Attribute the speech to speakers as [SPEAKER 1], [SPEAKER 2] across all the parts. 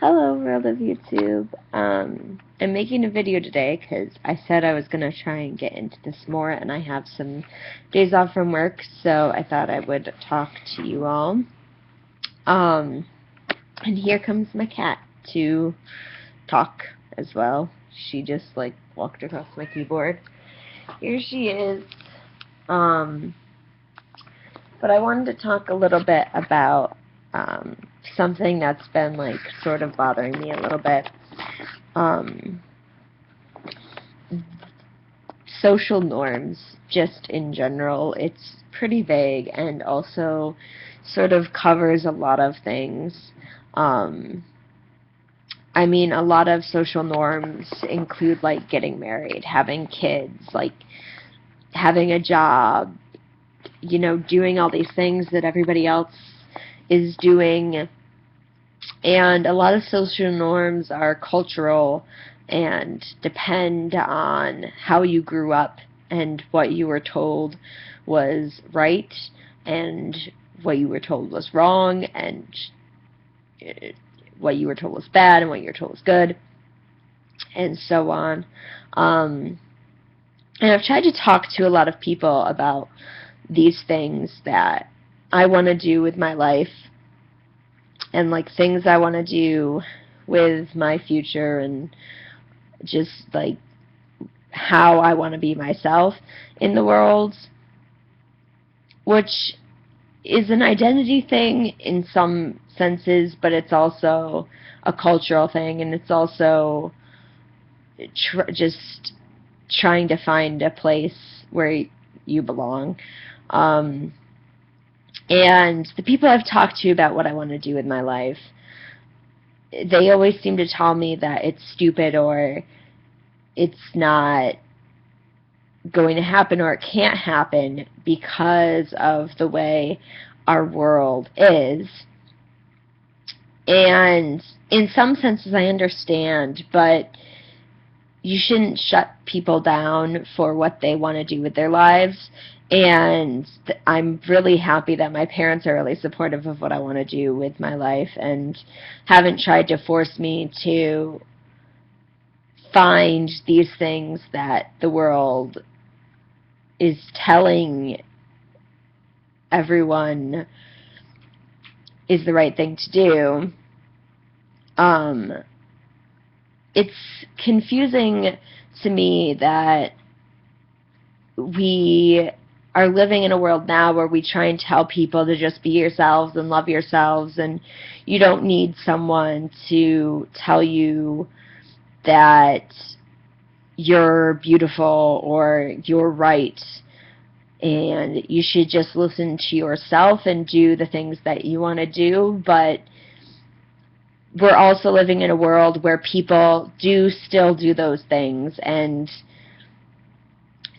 [SPEAKER 1] Hello, world of YouTube. I'm making a video today because I said I was going to try and get into this more, and I have some days off from work, so I thought I would talk to you all. And here comes my cat to talk as well. She just, walked across my keyboard. Here she is. But I wanted to talk a little bit about something that's been sort of bothering me a little bit. Social norms, just in general. It's pretty vague and also sort of covers a lot of things. I mean, a lot of social norms include getting married, having kids, having a job, doing all these things that everybody else is doing. And a lot of social norms are cultural and depend on how you grew up and what you were told was right and what you were told was wrong and what you were told was bad and what you were told was good, and so on. And I've tried to talk to a lot of people about these things that I want to do with my life and things I want to do with my future and just how I want to be myself in the world, which is an identity thing in some senses, but it's also a cultural thing, and it's also just trying to find a place where you belong. And the people I've talked to about what I want to do with my life, they always seem to tell me that it's stupid or it's not going to happen or it can't happen because of the way our world is. And in some senses I understand, but you shouldn't shut people down for what they want to do with their lives. And I'm really happy that my parents are really supportive of what I want to do with my life and haven't tried to force me to find these things that the world is telling everyone is the right thing to do. It's confusing to me that we are living in a world now where we try and tell people to just be yourselves and love yourselves, and you don't need someone to tell you that you're beautiful or you're right, and you should just listen to yourself and do the things that you want to do. But we're also living in a world where people do still do those things, and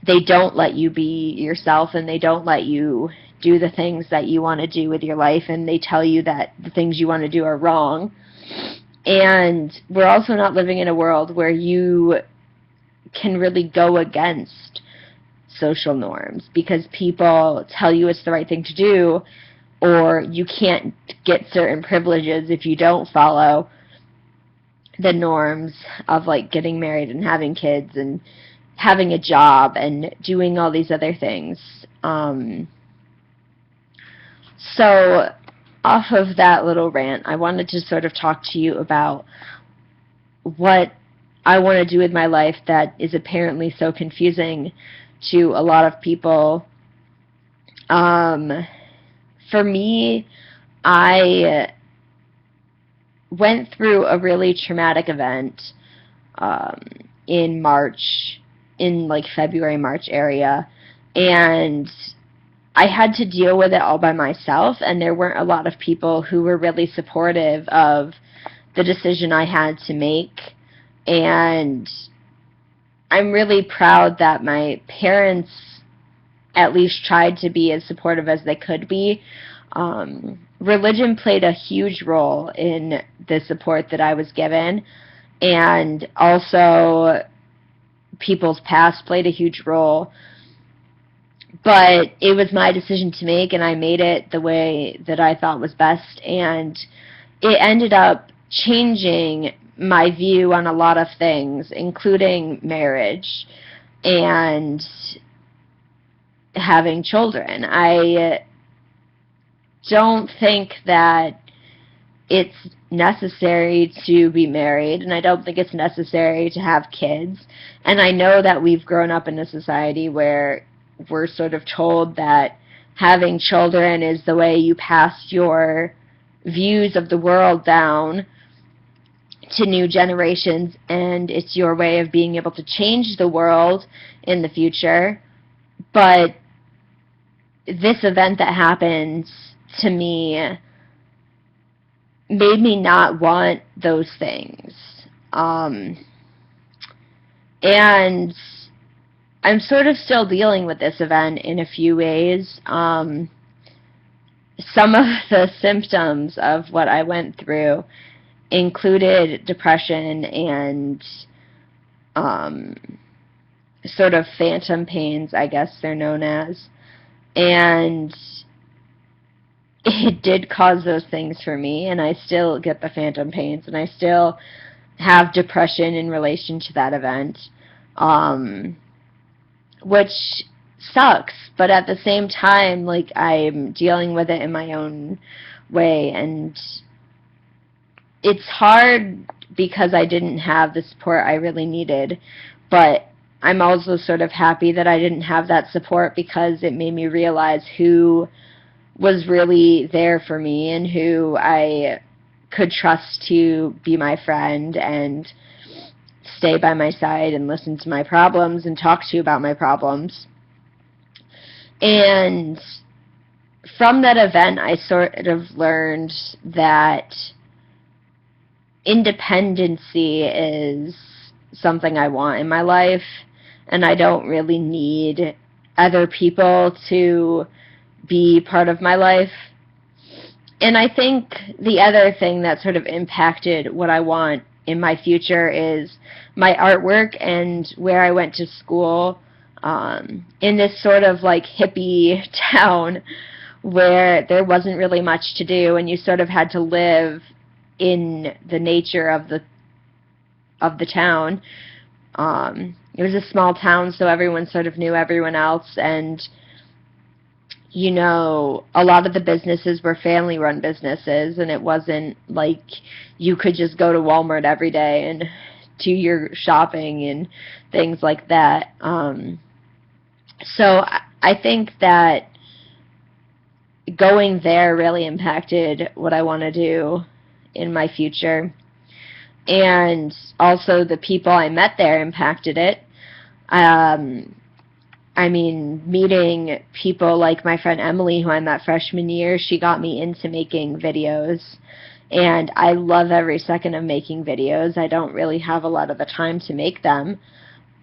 [SPEAKER 1] they don't let you be yourself, and they don't let you do the things that you want to do with your life, and they tell you that the things you want to do are wrong. And we're also not living in a world where you can really go against social norms because people tell you it's the right thing to do, or you can't get certain privileges if you don't follow the norms of getting married and having kids and having a job and doing all these other things. So off of that little rant, I wanted to sort of talk to you about what I want to do with my life that is apparently so confusing to a lot of people. For me, I went through a really traumatic event in March, in February, March area, and I had to deal with it all by myself, and there weren't a lot of people who were really supportive of the decision I had to make. And I'm really proud that my parents at least tried to be as supportive as they could be. Religion played a huge role in the support that I was given, and also people's past played a huge role. But it was my decision to make, and I made it the way that I thought was best, and it ended up changing my view on a lot of things, including marriage and having children. I don't think that it's necessary to be married, and I don't think it's necessary to have kids. And I know that we've grown up in a society where we're sort of told that having children is the way you pass your views of the world down to new generations, and it's your way of being able to change the world in the future. But this event that happened to me made me not want those things. And I'm sort of still dealing with this event in a few ways. Some of the symptoms of what I went through included depression and sort of phantom pains, I guess they're known as. And it did cause those things for me, and I still get the phantom pains, and I still have depression in relation to that event, which sucks, but at the same time, like, I'm dealing with it in my own way, and it's hard because I didn't have the support I really needed, but I'm also sort of happy that I didn't have that support because it made me realize who was really there for me and who I could trust to be my friend and stay by my side and listen to my problems and talk to you about my problems. And from that event, I sort of learned that independency is something I want in my life, and I don't really need other people to be part of my life. And I think the other thing that sort of impacted what I want in my future is my artwork and where I went to school, in this sort of like hippie town where there wasn't really much to do, and you sort of had to live in the nature of the town. It was a small town, so everyone sort of knew everyone else, and you know, a lot of the businesses were family-run businesses, and it wasn't like you could just go to Walmart every day and do your shopping and things like that. So I think that going there really impacted what I want to do in my future. And also the people I met there impacted it. I mean, meeting people like my friend Emily, who I met freshman year, she got me into making videos. And I love every second of making videos. I don't really have a lot of the time to make them.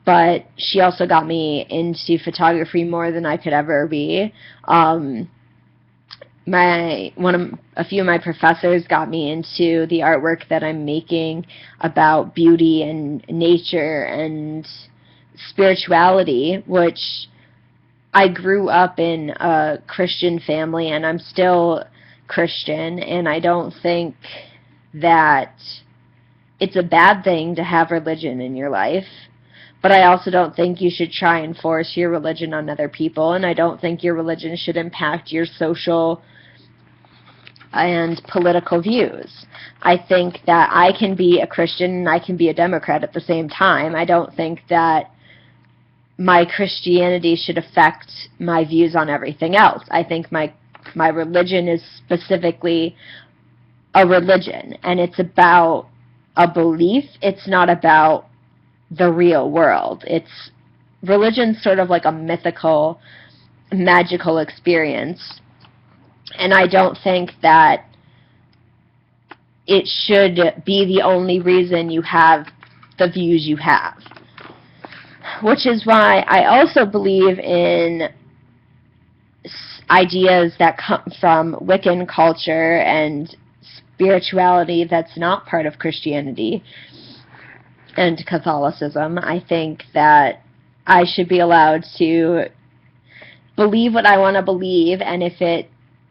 [SPEAKER 1] But she also got me into photography more than I could ever be. A few of my professors got me into the artwork that I'm making about beauty and nature and spirituality, which I grew up in a Christian family, and I'm still Christian, and I don't think that it's a bad thing to have religion in your life, but I also don't think you should try and force your religion on other people, and I don't think your religion should impact your social and political views. I think that I can be a Christian and I can be a Democrat at the same time. I don't think that my Christianity should affect my views on everything else. I think my religion is specifically a religion, and it's about a belief. It's not about the real world. Religion's sort of like a mythical, magical experience, and I don't think that it should be the only reason you have the views you have. Which is why I also believe in ideas that come from Wiccan culture and spirituality that's not part of Christianity and Catholicism. I think that I should be allowed to believe what I want to believe, and if it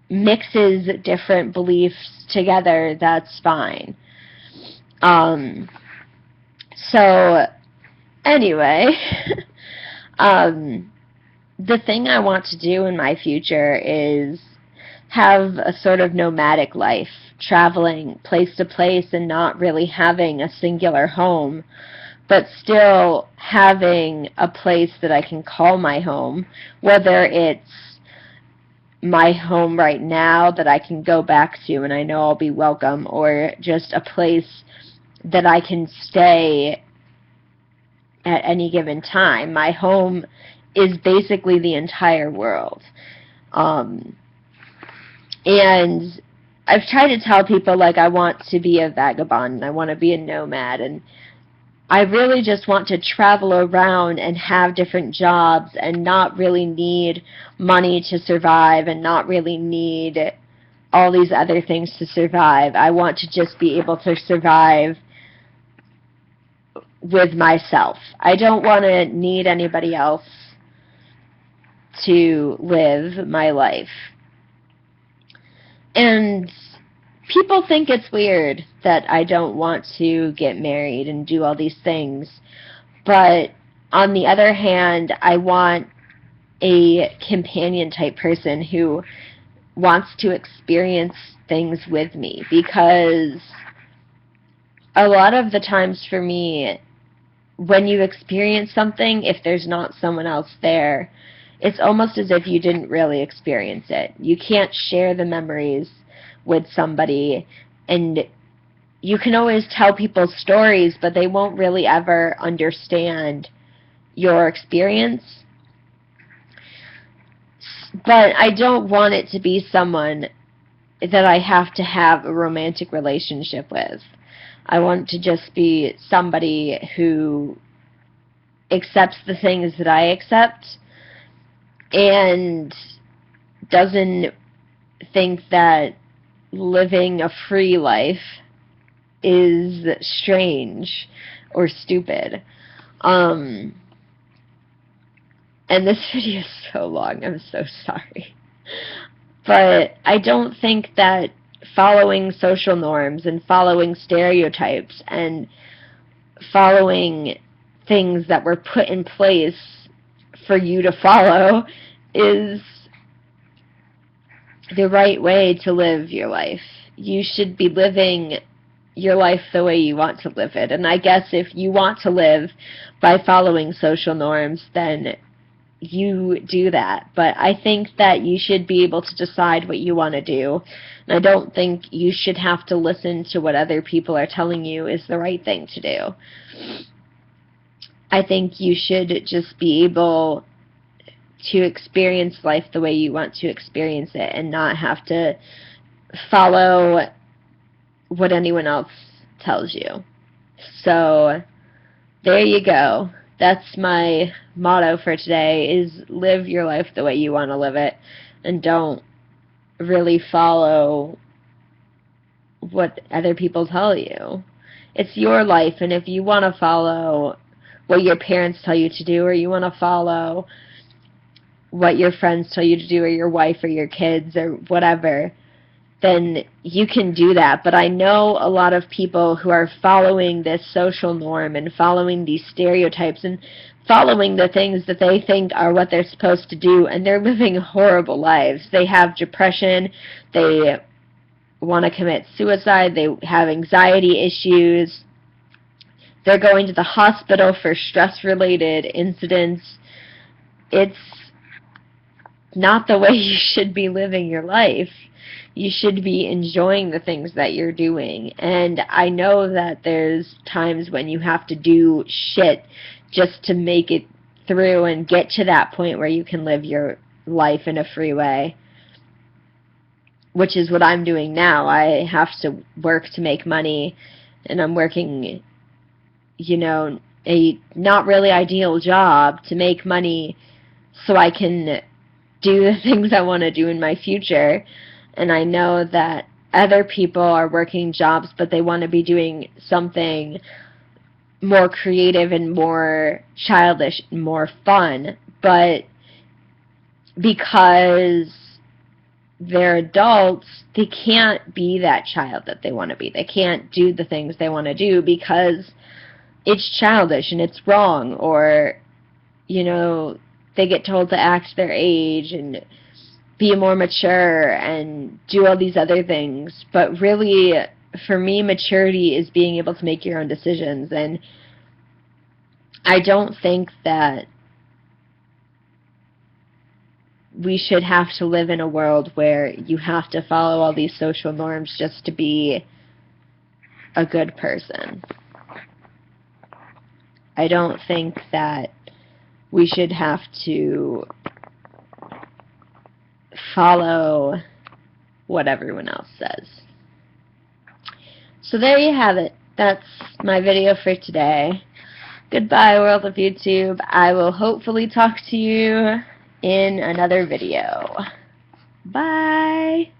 [SPEAKER 1] mixes different beliefs together, that's fine. Um, so, anyway, the thing I want to do in my future is have a sort of nomadic life, traveling place to place and not really having a singular home, but still having a place that I can call my home, whether it's my home right now that I can go back to and I know I'll be welcome, or just a place that I can stay at any given time. My home is basically the entire world. And I've tried to tell people, like, I want to be a vagabond and I want to be a nomad, and I really just want to travel around and have different jobs and not really need money to survive and not really need all these other things to survive. I want to just be able to survive with myself. I don't want to need anybody else to live my life. And people think it's weird that I don't want to get married and do all these things. But on the other hand, I want a companion type person who wants to experience things with me, because a lot of the times for me, when you experience something, if there's not someone else there, it's almost as if you didn't really experience it. You can't share the memories with somebody, and you can always tell people stories, but they won't really ever understand your experience. But I don't want it to be someone that I have to have a romantic relationship with. I want to just be somebody who accepts the things that I accept and doesn't think that living a free life is strange or stupid. And this video is so long, I'm so sorry. But I don't think that following social norms and following stereotypes and following things that were put in place for you to follow is the right way to live your life. You should be living your life the way you want to live it. And I guess if you want to live by following social norms, then you do that. But I think that you should be able to decide what you want to do. And I don't think you should have to listen to what other people are telling you is the right thing to do. I think you should just be able to experience life the way you want to experience it and not have to follow what anyone else tells you. So there you go. That's my motto for today, is live your life the way you want to live it, and don't really follow what other people tell you. It's your life, and if you want to follow what your parents tell you to do, or you want to follow what your friends tell you to do, or your wife or your kids or whatever, then you can do that. But I know a lot of people who are following this social norm and following these stereotypes and following the things that they think are what they're supposed to do, and they're living horrible lives. They have depression, they want to commit suicide, they have anxiety issues, they're going to the hospital for stress-related incidents. It's not the way you should be living your life. You should be enjoying the things that you're doing. And I know that there's times when you have to do shit just to make it through and get to that point where you can live your life in a free way, which is what I'm doing now. I have to work to make money, and I'm working, you know, a not really ideal job to make money so I can do the things I want to do in my future. And I know that other people are working jobs, but they want to be doing something more creative and more childish and more fun. But because they're adults, they can't be that child that they want to be. They can't do the things they want to do because it's childish and it's wrong, or, you know, they get told to act their age and be more mature and do all these other things. But really, for me, maturity is being able to make your own decisions. And I don't think that we should have to live in a world where you have to follow all these social norms just to be a good person. I don't think that we should have to follow what everyone else says. So there you have it. That's my video for today. Goodbye, world of YouTube. I will hopefully talk to you in another video. Bye!